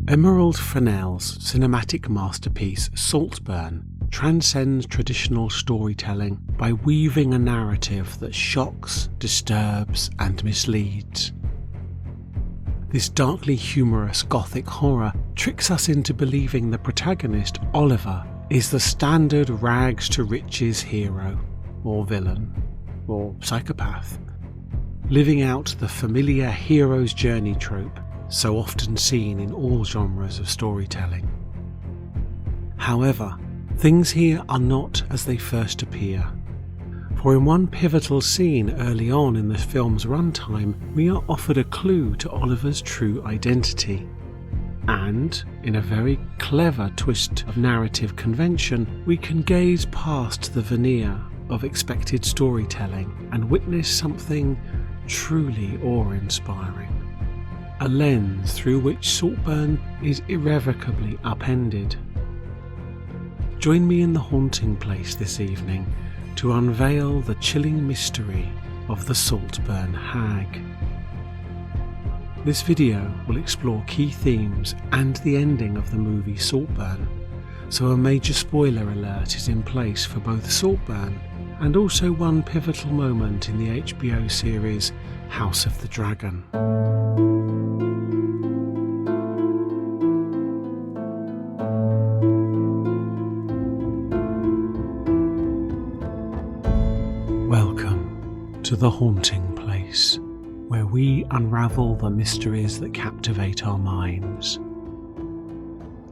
Emerald Fennell's cinematic masterpiece Saltburn transcends traditional storytelling by weaving a narrative that shocks, disturbs and misleads. This darkly humorous gothic horror tricks us into believing the protagonist, Oliver, is the standard rags to riches hero, or villain, or psychopath, living out the familiar hero's journey trope so often seen in all genres of storytelling. However, things here are not as they first appear, for in one pivotal scene early on in the film's runtime, we are offered a clue to Oliver's true identity. And, in a very clever twist of narrative convention, we can gaze past the veneer of expected storytelling and witness something truly awe-inspiring. A lens through which Saltburn is irrevocably upended. Join me in the haunting place this evening to unveil the chilling mystery of the Saltburn Hag. This video will explore key themes and the ending of the movie Saltburn, so a major spoiler alert is in place for both Saltburn and also one pivotal moment in the HBO series House of the Dragon. Welcome to the haunting place, where we unravel the mysteries that captivate our minds.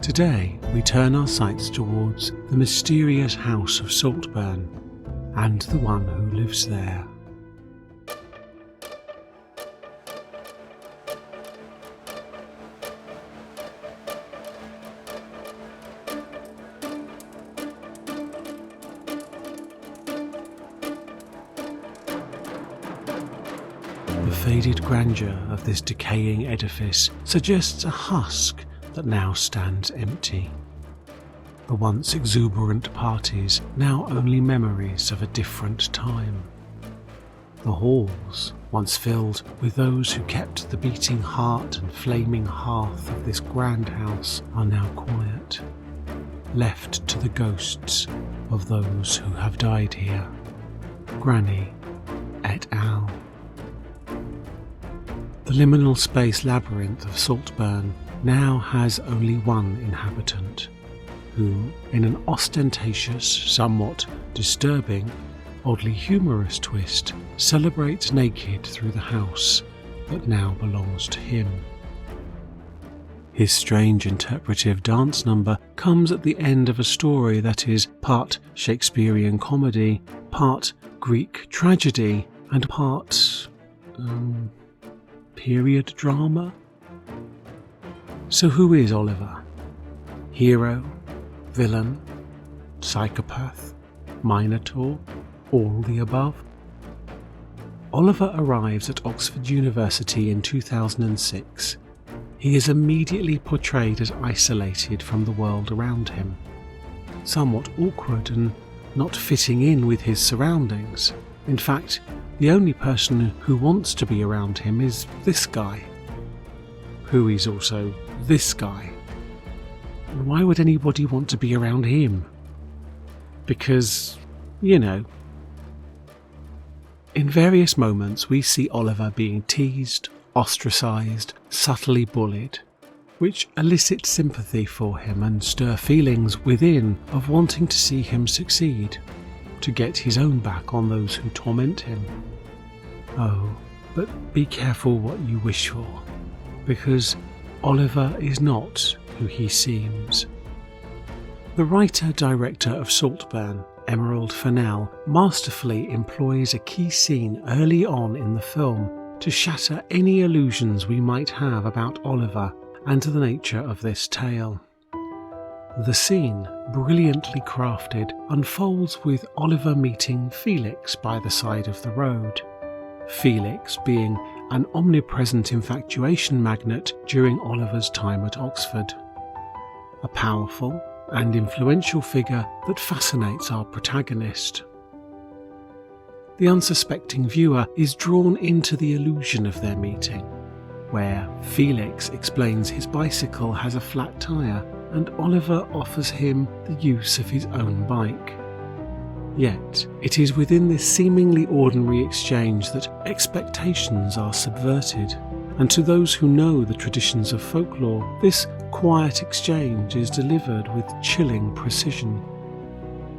Today we turn our sights towards the mysterious house of Saltburn and the one who lives there. The faded grandeur of this decaying edifice suggests a husk that now stands empty. The once exuberant parties, now only memories of a different time. The halls, once filled with those who kept the beating heart and flaming hearth of this grand house, are now quiet, left to the ghosts of those who have died here. Granny et al. The liminal space labyrinth of Saltburn now has only one inhabitant, who, in an ostentatious, somewhat disturbing, oddly humorous twist, celebrates naked through the house that now belongs to him. His strange interpretive dance number comes at the end of a story that is part Shakespearean comedy, part Greek tragedy, and part period drama? So who is Oliver? Hero? Villain? Psychopath? Minotaur? All the above? Oliver arrives at Oxford University in 2006. He is immediately portrayed as isolated from the world around him, somewhat awkward and not fitting in with his surroundings. In fact, the only person who wants to be around him is this guy, who is also this guy. And why would anybody want to be around him? Because, in various moments we see Oliver being teased, ostracised, subtly bullied, which elicit sympathy for him and stir feelings within of wanting to see him succeed, to get his own back on those who torment him. Oh, but be careful what you wish for, because Oliver is not who he seems. The writer-director of Saltburn, Emerald Fennell, masterfully employs a key scene early on in the film to shatter any illusions we might have about Oliver and the nature of this tale. The scene, brilliantly crafted, unfolds with Oliver meeting Felix by the side of the road. Felix being an omnipresent infatuation magnet during Oliver's time at Oxford. A powerful and influential figure that fascinates our protagonist. The unsuspecting viewer is drawn into the illusion of their meeting, where Felix explains his bicycle has a flat tyre and Oliver offers him the use of his own bike. Yet, it is within this seemingly ordinary exchange that expectations are subverted, and to those who know the traditions of folklore, this quiet exchange is delivered with chilling precision.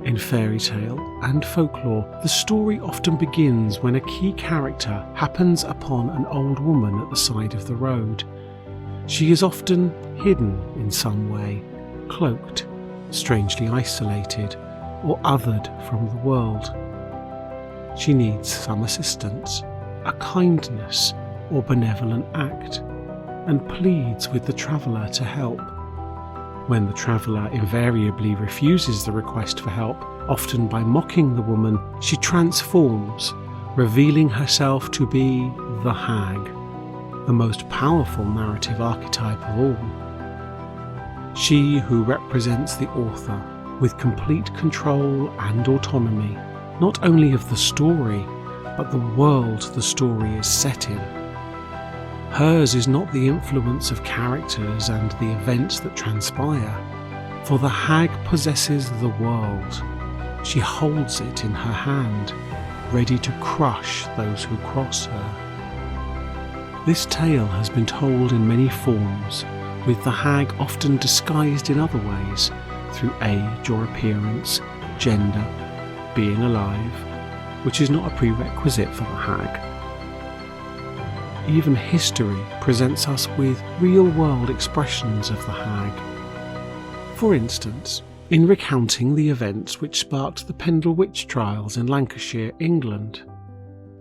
In fairy tale and folklore, the story often begins when a key character happens upon an old woman at the side of the road. She is often hidden in some way, cloaked, strangely isolated, or othered from the world. She needs some assistance, a kindness or benevolent act, and pleads with the traveller to help. When the traveller invariably refuses the request for help, often by mocking the woman, she transforms, revealing herself to be the Hag, the most powerful narrative archetype of all. She who represents the author with complete control and autonomy, not only of the story, but the world the story is set in. Hers is not the influence of characters and the events that transpire, for the Hag possesses the world. She holds it in her hand, ready to crush those who cross her. This tale has been told in many forms, with the Hag often disguised in other ways, through age or appearance, gender, being alive, which is not a prerequisite for the Hag. Even history presents us with real-world expressions of the Hag. For instance, in recounting the events which sparked the Pendle witch trials in Lancashire, England,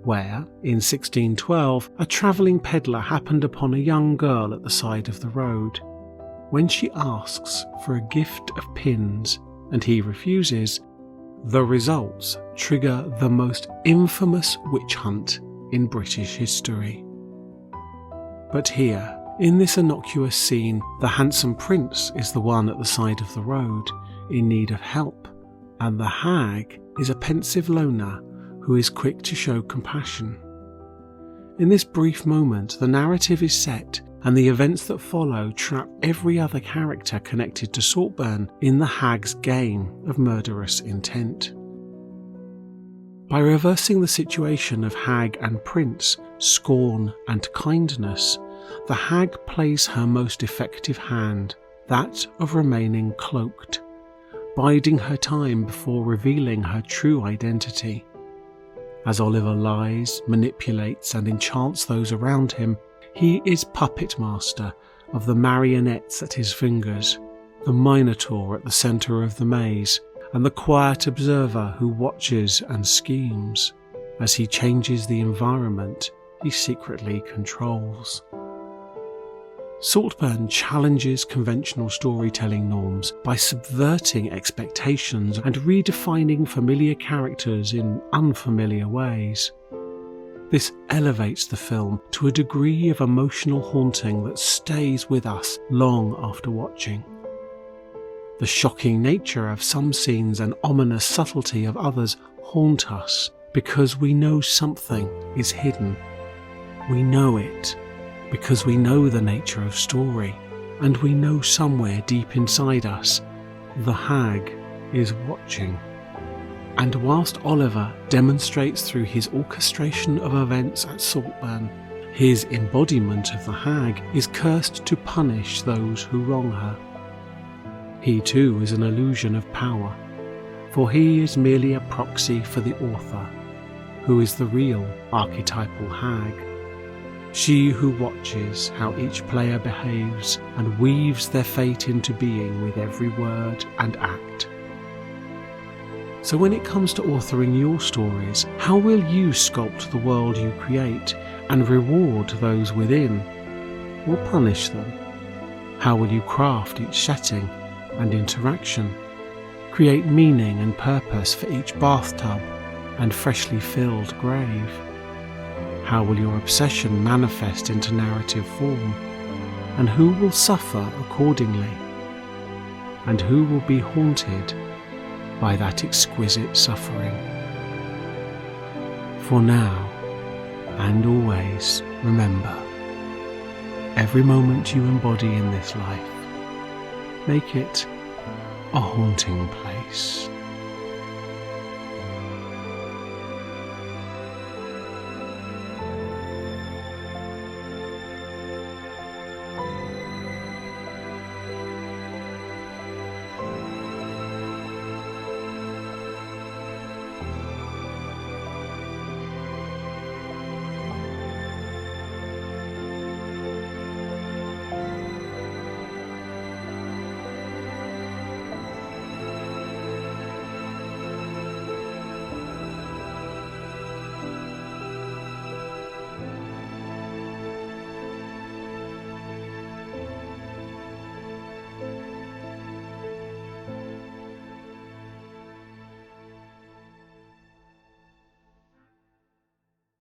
where, in 1612, a travelling pedlar happened upon a young girl at the side of the road. When she asks for a gift of pins and he refuses, the results trigger the most infamous witch hunt in British history. But here, in this innocuous scene, the handsome prince is the one at the side of the road, in need of help, and the Hag is a pensive loner who is quick to show compassion. In this brief moment, the narrative is set, and the events that follow trap every other character connected to Saltburn in the Hag's game of murderous intent. By reversing the situation of Hag and Prince, scorn and kindness, the Hag plays her most effective hand, that of remaining cloaked, biding her time before revealing her true identity. As Oliver lies, manipulates and enchants those around him, he is puppet master of the marionettes at his fingers, the Minotaur at the centre of the maze, and the quiet observer who watches and schemes as he changes the environment he secretly controls. Saltburn challenges conventional storytelling norms by subverting expectations and redefining familiar characters in unfamiliar ways. This elevates the film to a degree of emotional haunting that stays with us long after watching. The shocking nature of some scenes and ominous subtlety of others haunt us because we know something is hidden. We know it because we know the nature of story, and we know somewhere deep inside us the Hag is watching. And whilst Oliver demonstrates through his orchestration of events at Saltburn, his embodiment of the Hag is cursed to punish those who wrong her. He too is an illusion of power, for he is merely a proxy for the author, who is the real archetypal Hag. She who watches how each player behaves and weaves their fate into being with every word and act. So when it comes to authoring your stories, how will you sculpt the world you create and reward those within, or punish them? How will you craft each setting and interaction, create meaning and purpose for each bathtub and freshly filled grave? How will your obsession manifest into narrative form, and who will suffer accordingly? And who will be haunted by that exquisite suffering? For now, and always, remember, every moment you embody in this life. Make it a haunting place.